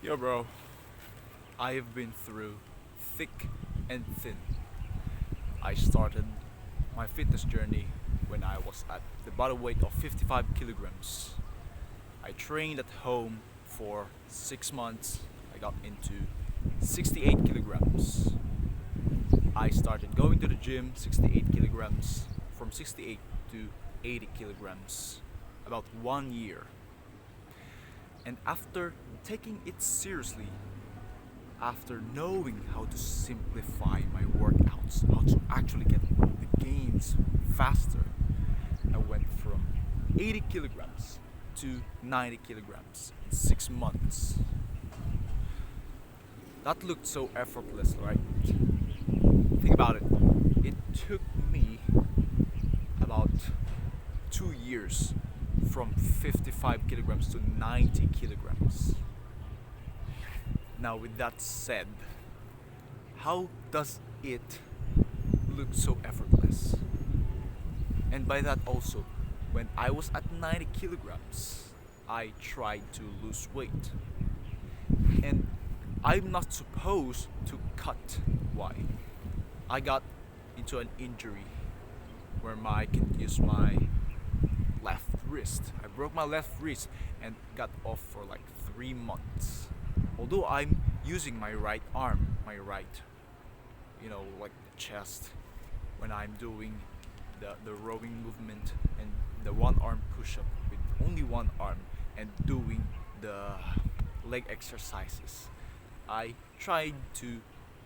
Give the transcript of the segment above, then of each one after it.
Yo, bro, I've been through thick and thin. I started my fitness journey when I was at the body weight of 55 kilograms. I trained at home for 6 months. I got into 68 kilograms. I started going to the gym 68 kilograms, from 68 to 80 kilograms, about 1 year. And after taking it seriously, after knowing how to simplify my workouts, how to actually get the gains faster, I went from 80 kilograms to 90 kilograms in 6 months. That looked so effortless, right? Think about it. It took me about 2 years from 55 kilograms to 90 kilograms. Now, with that said, how does it look so effortless? And by that also, when I was at 90 kilograms, I tried to lose weight. And I'm not supposed to cut. Why? I got into an injury where I can use my left wrist. I broke my left wrist and got off for like 3 months. Although I'm using my right arm, my right, like the chest, when I'm doing the rowing movement and the one arm push up with only one arm and doing the leg exercises. I tried to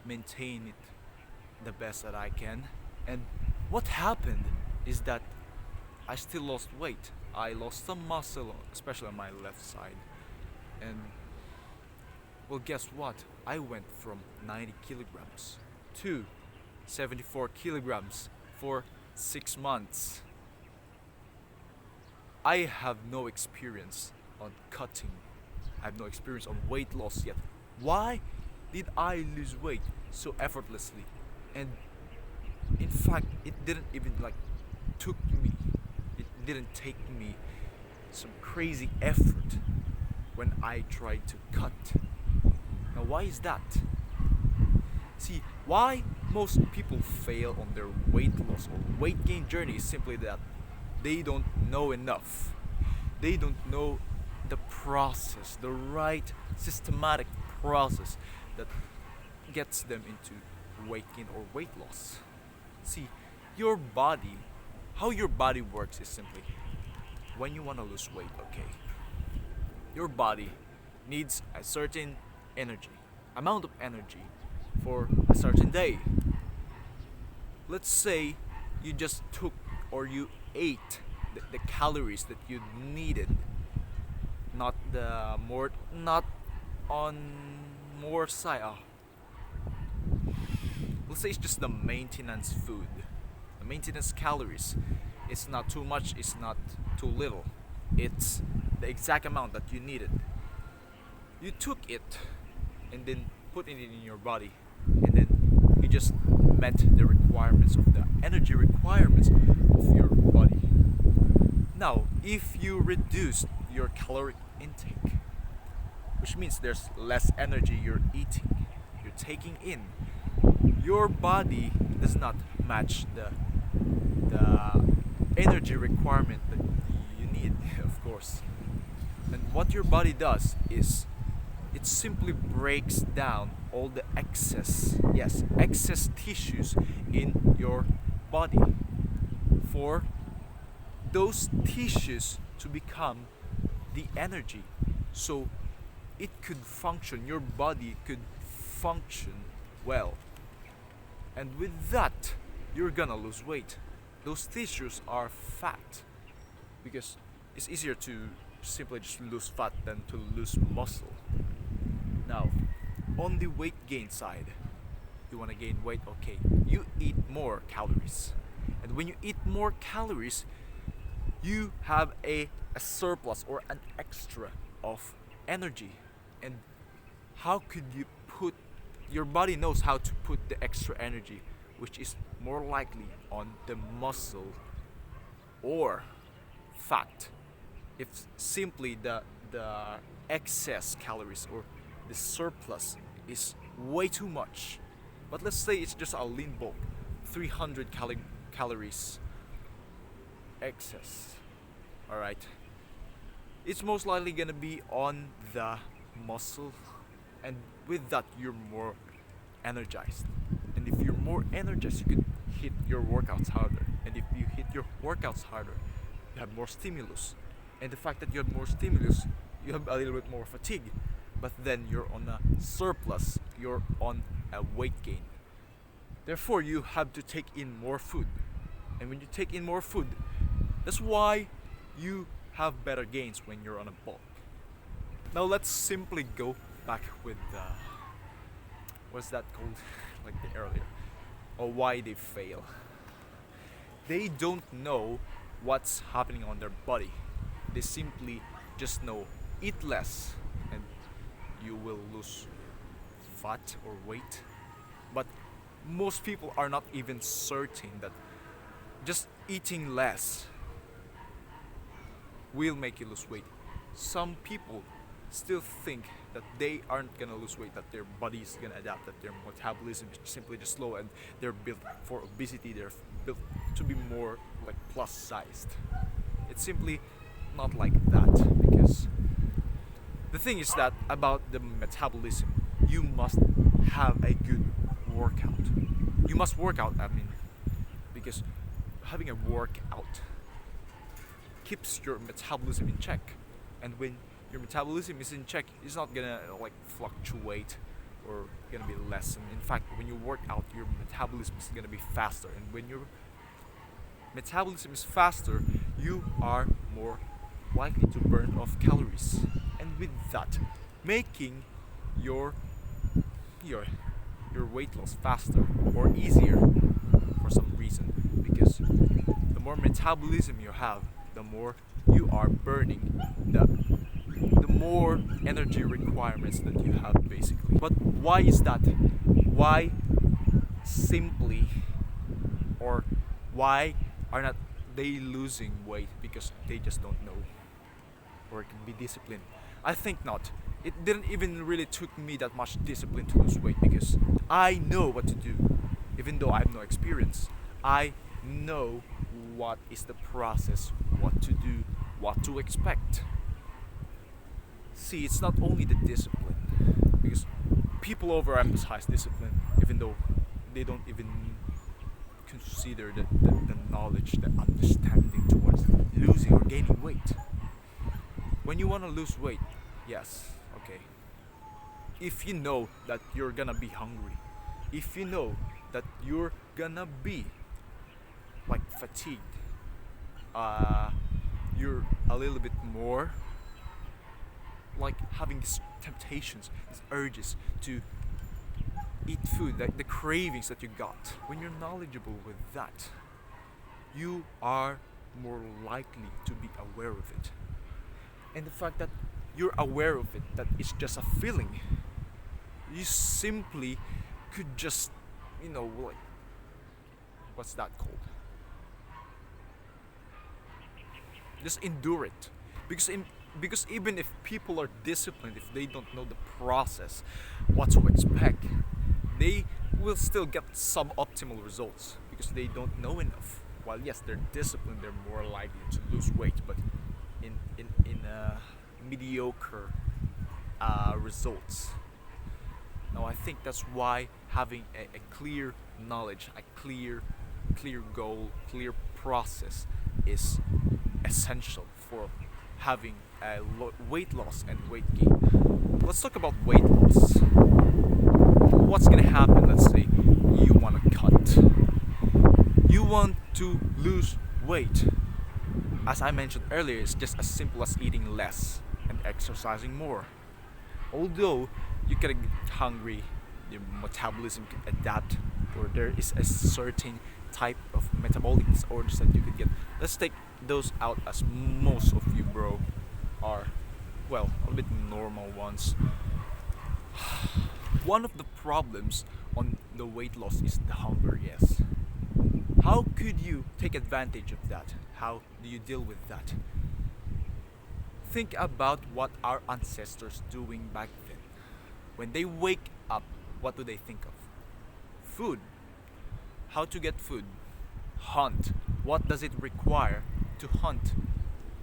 maintain it the best that I can. And what happened is that I still lost weight. I lost some muscle, especially on my left side. And well, guess what? I went from 90 kilograms to 74 kilograms for 6 months. I have no experience on cutting. I have no experience on weight loss yet. Why did I lose weight so effortlessly? And in fact, it didn't even took me. It didn't take me some crazy effort when I tried to cut. Now, why is that? See, why most people fail on their weight loss or weight gain journey is simply that they don't know enough. They don't know the process, the right systematic process that gets them into weight gain or weight loss. See, your body, how your body works is simply when you want to lose weight, okay, your body needs a certain amount of energy for a certain day. Let's say you just took or you ate the calories that you needed, not on more side. Let's say it's just the maintenance food, the maintenance calories. It's not too much, it's not too little. It's the exact amount that you needed. You took it and then put it in your body, and then you just met the requirements of the energy requirements of your body. Now, if you reduce your caloric intake, which means there's less energy you're eating, you're taking in, your body does not match the energy requirement that you need, of course. And what your body does is it simply breaks down all the excess tissues in your body for those tissues to become the energy. So it could function, your body could function well. And with that, you're gonna lose weight. Those tissues are fat because it's easier to simply just lose fat than to lose muscle. Now, on the weight gain side, you want to gain weight, okay, you eat more calories. And when you eat more calories, you have a surplus or an extra of energy. And how could you put, your body knows how to put the extra energy, which is more likely on the muscle or fat. If simply the excess calories or the surplus is way too much. But let's say it's just a lean bulk, 300 calories excess. All right, it's most likely gonna be on the muscle, and with that you're more energized. And if you're more energized, you could hit your workouts harder. And if you hit your workouts harder, you have more stimulus. And the fact that you have more stimulus, you have a little bit more fatigue. But then you're on a surplus, you're on a weight gain. Therefore, you have to take in more food. And when you take in more food, that's why you have better gains when you're on a bulk. Now let's simply go back with what's that called? Like the earlier, or why they fail. They don't know what's happening on their body. They simply just know eat less and you will lose fat or weight. But most people are not even certain that just eating less will make you lose weight. Some people still think that they aren't gonna lose weight, that their body is gonna adapt, that their metabolism is simply just slow, and they're built for obesity, they're built to be more like plus sized. It's simply not like that, because the thing is that about the metabolism, you must have a good workout. You must work out, I mean, because having a workout keeps your metabolism in check. And when your metabolism is in check, it's not gonna like fluctuate or gonna be less. And in fact, when you work out, your metabolism is gonna be faster. And when your metabolism is faster, you are more likely to burn off calories. And with that, making your your your weight loss faster or easier for some reason, because the more metabolism you have, the more you are burning, the more energy requirements that you have basically. But why is that? Why simply, or why are not they losing weight? Because they just don't know, or it could be discipline. I think not. It didn't even really took me that much discipline to lose weight, because I know what to do. Even though I have no experience, I know what is the process, what to do, what to expect. See, it's not only the discipline, because people overemphasize discipline, even though they don't even consider the knowledge, the understanding towards losing or gaining weight. When you want to lose weight, yes, okay. If you know that you're gonna be hungry, if you know that you're gonna be like fatigued, you're a little bit more like having these temptations, these urges to eat food, like the cravings that you got. When you're knowledgeable with that, you are more likely to be aware of it. And the fact that you're aware of it, that it's just a feeling, you simply could just, like, what's that called? Just endure it. Because even if people are disciplined, if they don't know the process, what to expect, they will still get suboptimal results because they don't know enough. While yes, they're disciplined, they're more likely to lose weight, but in mediocre results. Now I think that's why having a clear knowledge, a clear goal, clear process is essential for having a weight loss and weight gain. Let's talk about weight loss. What's gonna happen? Let's say you want to cut. You want to lose weight. As I mentioned earlier, it's just as simple as eating less and exercising more. Although you can get hungry, your metabolism can adapt, or there is a certain type of metabolic disorders that you could get. Let's take those out, as most of you, bro, are, well, a bit normal ones. One of the problems on the weight loss is the hunger, yes. How could you take advantage of that? How do you deal with that? Think about what our ancestors doing back then. When they wake up, what do they think of? Food. How to get food? Hunt. What does it require to hunt?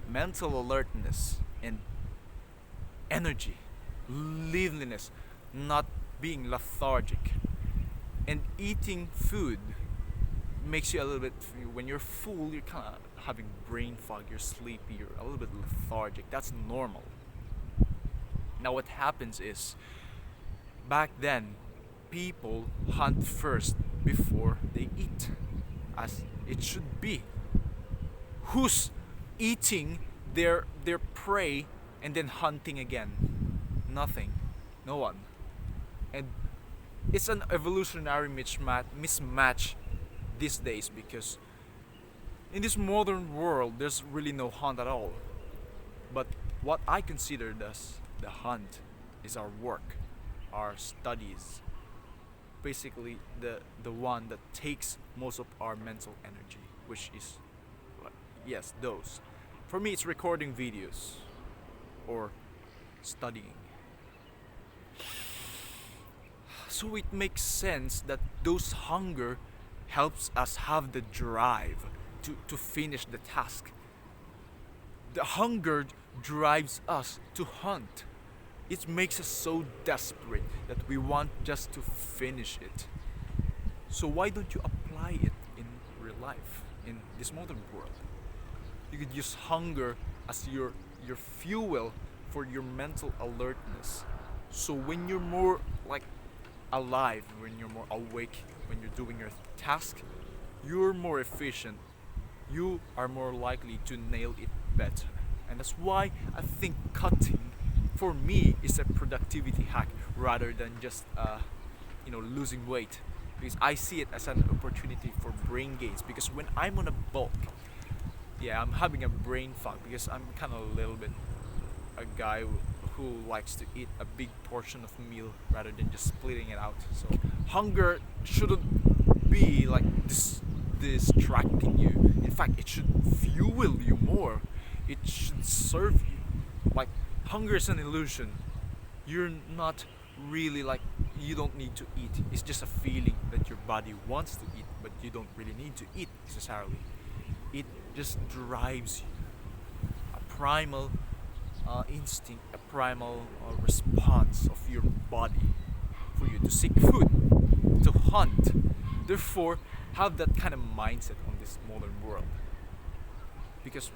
Mental alertness and energy, liveliness, not being lethargic. And eating food makes you a little bit, when you're full, you're kind of having brain fog, you're sleepy, you're a little bit lethargic. That's normal. Now, what happens is, back then, people hunt first before they eat, as it should be. Who's eating their prey and then hunting again? Nothing. No one. And it's an evolutionary mismatch these days, because in this modern world there's really no hunt at all. But what I consider as the hunt is our work, our studies, basically the one that takes most of our mental energy, which is, yes, those. For me, it's recording videos or studying. So it makes sense that those hunger helps us have the drive to finish the task. The hunger drives us to hunt. It makes us so desperate that we want just to finish it. So why don't you apply it in real life, in this modern world? You could use hunger as your fuel for your mental alertness. So when you're more like alive, when you're more awake, when you're doing your task, you're more efficient. You are more likely to nail it better. And that's why I think cutting, for me, is a productivity hack rather than just losing weight. Because I see it as an opportunity for brain gains. Because when I'm on a bulk, yeah, I'm having a brain fog because I'm kind of a little bit a guy who likes to eat a big portion of meal rather than just splitting it out. So hunger shouldn't be like distracting you. In fact, it should fuel you more. It should serve you. Like, hunger is an illusion. You're not really like, you don't need to eat. It's just a feeling that your body wants to eat, but you don't really need to eat necessarily. It just drives you. A primal instinct, a primal response of your body for you to seek food, to hunt. Therefore, have that kind of mindset on this modern world. Because,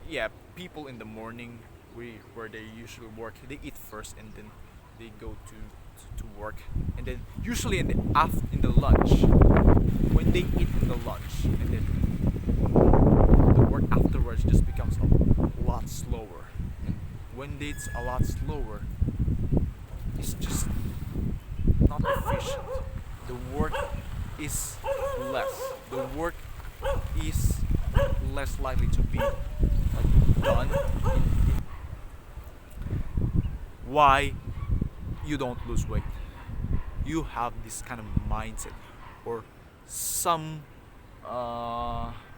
yeah, people in the morning, where they usually work, they eat first and then they go to work, and then usually in the lunch, when they eat in the lunch, and then the work afterwards just becomes a lot slower. And when it's a lot slower, it's just not efficient. The work is less. The work is less likely to be like done. Why you don't lose weight? You have this kind of mindset or some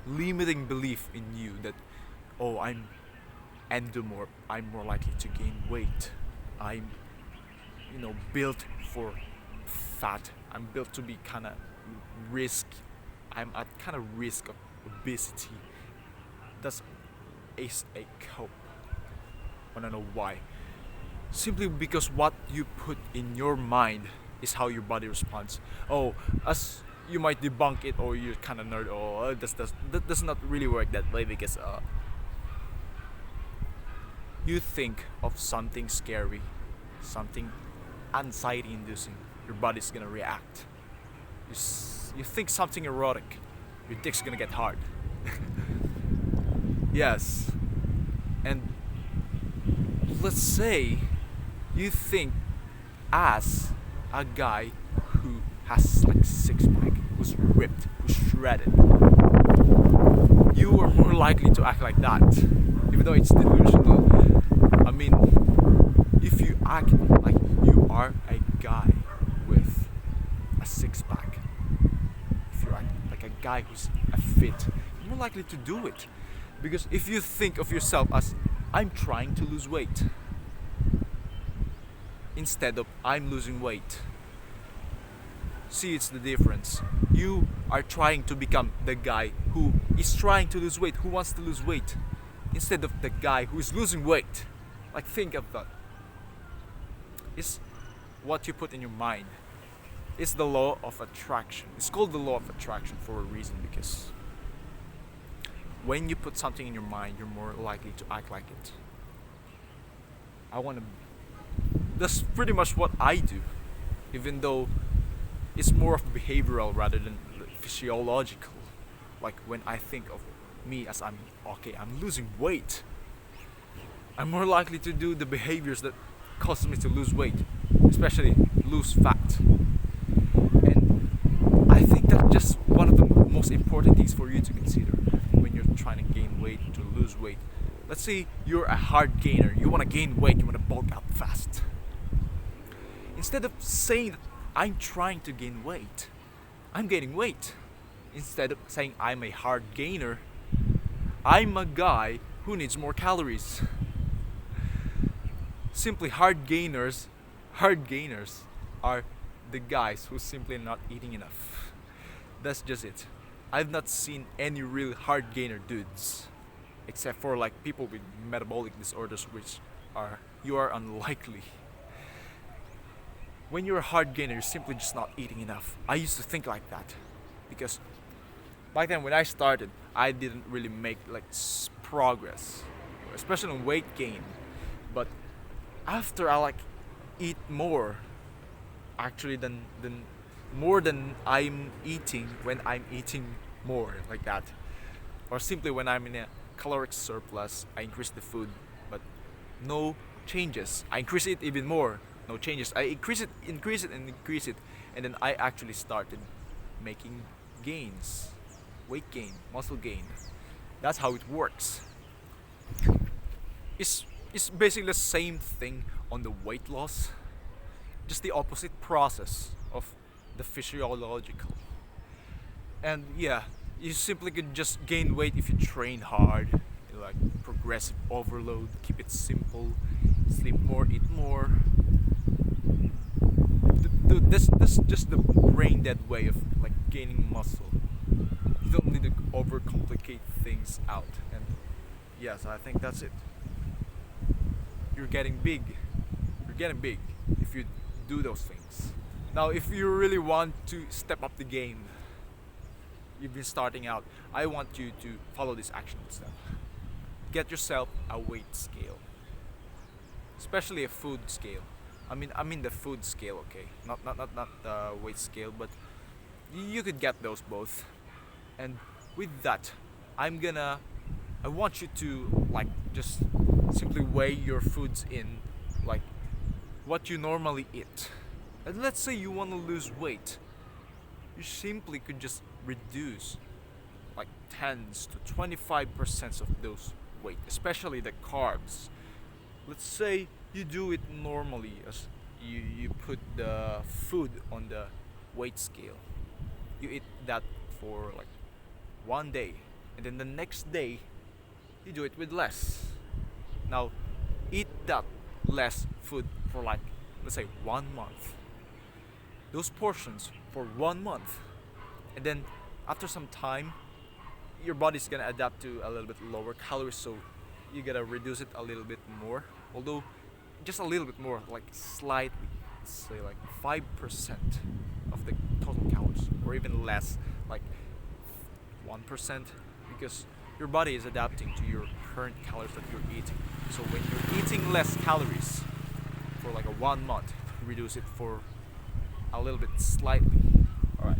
limiting belief in you that, oh, I'm more likely to gain weight. I'm built for fat. I'm built to be kind of I'm at kind of risk of obesity. That's a cope. I don't know why. Simply because what you put in your mind is how your body responds. Oh, as you might debunk it, or you're kind of nerd. Oh, that does not really work that way, because you think of something scary, something anxiety-inducing, your body's gonna react. You think something erotic, your dick's gonna get hard. Yes, and let's say you think as a guy who has like six-pack, who's ripped, who's shredded, you are more likely to act like that, even though it's delusional. I mean, if you act like you are a guy with a six-pack, if you act like a guy who's fit, you're more likely to do it. Because if you think of yourself as, I'm trying to lose weight, instead of I'm losing weight. See, it's the difference. You are trying to become the guy who is trying to lose weight, who wants to lose weight, instead of the guy who is losing weight. Like, think of that. It's what you put in your mind. It's the law of attraction. It's called the law of attraction for a reason, because when you put something in your mind, you're more likely to act like it. I want to. That's pretty much what I do, even though it's more of behavioral rather than physiological. Like when I think of me as I'm okay, I'm losing weight, I'm more likely to do the behaviors that causes me to lose weight, especially lose fat. And I think that's just one of the most important things for you to consider when you're trying to gain weight, to lose weight. Let's say you're a hard gainer, you want to gain weight, you want to bulk up fast. Instead of saying that I'm trying to gain weight, I'm gaining weight. Instead of saying I'm a hard gainer, I'm a guy who needs more calories. Simply hard gainers are the guys who simply not eating enough. That's just it. I've not seen any real hard gainer dudes, except for like people with metabolic disorders, which are you are unlikely. When you're a hard gainer, you're simply just not eating enough. I used to think like that, because back then when I started, I didn't really make like progress, especially on weight gain. But after I like eat more, actually than more than I'm eating when I'm eating more like that, or simply when I'm in a caloric surplus, I increase the food, but no changes. I increase it even more, no changes. I increase it, and then I actually started making gains, weight gain, muscle gain. That's how it works. It's basically the same thing on the weight loss, just the opposite process of the physiological. And yeah, you simply could just gain weight if you train hard, like progressive overload, keep it simple, sleep more, eat more. This just the brain dead way of like gaining muscle. You don't need to overcomplicate things out. And yes, I think that's it. You're getting big. You're getting big if you do those things. Now, if you really want to step up the game, you've been starting out, I want you to follow this action step. Get yourself a weight scale, especially a food scale. I mean the food scale, okay? Not the weight scale, but you could get those both. And with that, I want you to like just simply weigh your foods in like what you normally eat. And let's say you want to lose weight, you simply could just reduce like 10s to 25% of those weight, especially the carbs. Let's say you do it normally, as you put the food on the weight scale. You eat that for like one day, and then the next day you do it with less. Now eat that less food for like, let's say, 1 month, those portions for 1 month, and then after some time your body's gonna adapt to a little bit lower calories, so you gotta reduce it a little bit more, although just a little bit more, like slightly, say like 5% of the total calories, or even less, like 1%, because your body is adapting to your current calories that you're eating. So when you're eating less calories for like a 1 month, you reduce it for a little bit slightly. Alright.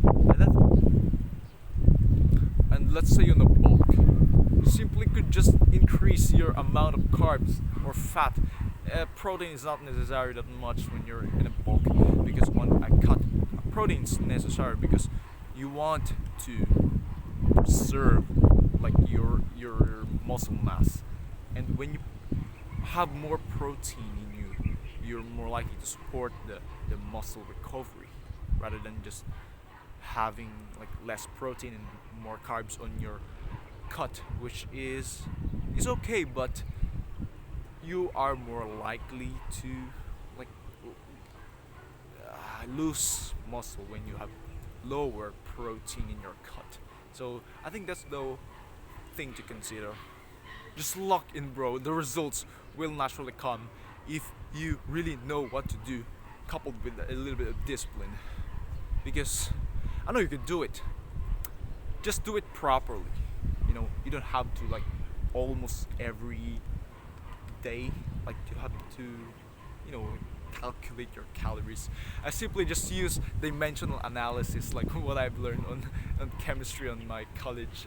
And let's say on the bulk, you simply could just increase your amount of carbs or fat. Protein is not necessary that much when you're in a bulk, because when I cut, protein is necessary because you want to preserve like your muscle mass, and when you have more protein in you, you're more likely to support the muscle recovery rather than just having like less protein and more carbs on your cut, which is okay, but you are more likely to like lose muscle when you have lower protein in your cut. So I think that's the thing to consider. Just lock in, bro. The results will naturally come if you really know what to do, coupled with a little bit of discipline. Because I know you can do it. Just do it properly. You don't have to like almost every day. Like you have to, you know, calculate your calories. I simply just use dimensional analysis, like what I've learned on chemistry on my college,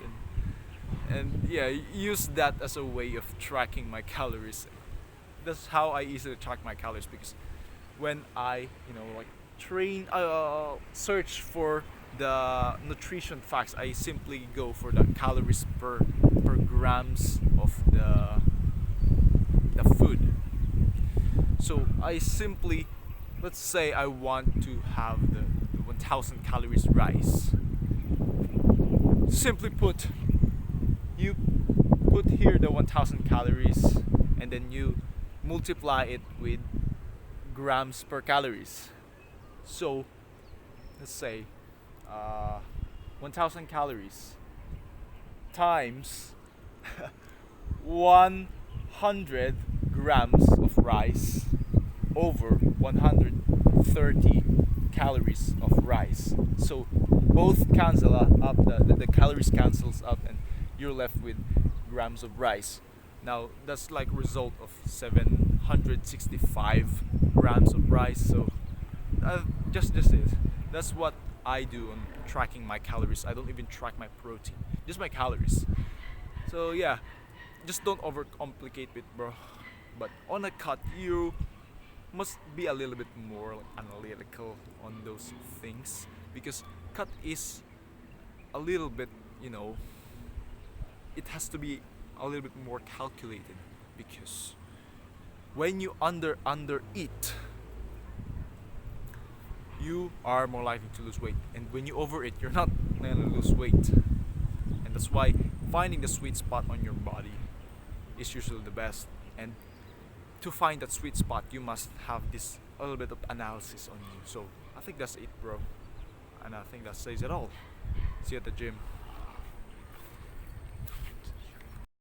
and yeah, use that as a way of tracking my calories. That's how I easily track my calories because when I, like train, search for the nutrition facts, I simply go for the calories per grams of the food. So I simply, let's say I want to have the 1000 calories rice. Simply put, you put here the 1000 calories and then you multiply it with grams per calories. So let's say 1000 calories times 100 grams of rice over 130 calories of rice. So both cancel up, the calories cancels up, and you're left with grams of rice. Now that's like result of 765 grams of rice. So just it. That's what I do on tracking my calories. I don't even track my protein, just my calories. So yeah, just don't overcomplicate it, bro. But on a cut, you must be a little bit more like analytical on those things because cut is a little bit, it has to be a little bit more calculated because when you under eat, you are more likely to lose weight, and when you overeat, you're not gonna lose weight. And that's why finding the sweet spot on your body is usually the best. And to find that sweet spot, you must have this a little bit of analysis on you. So I think that's it, bro. And I think that says it all. See you at the gym.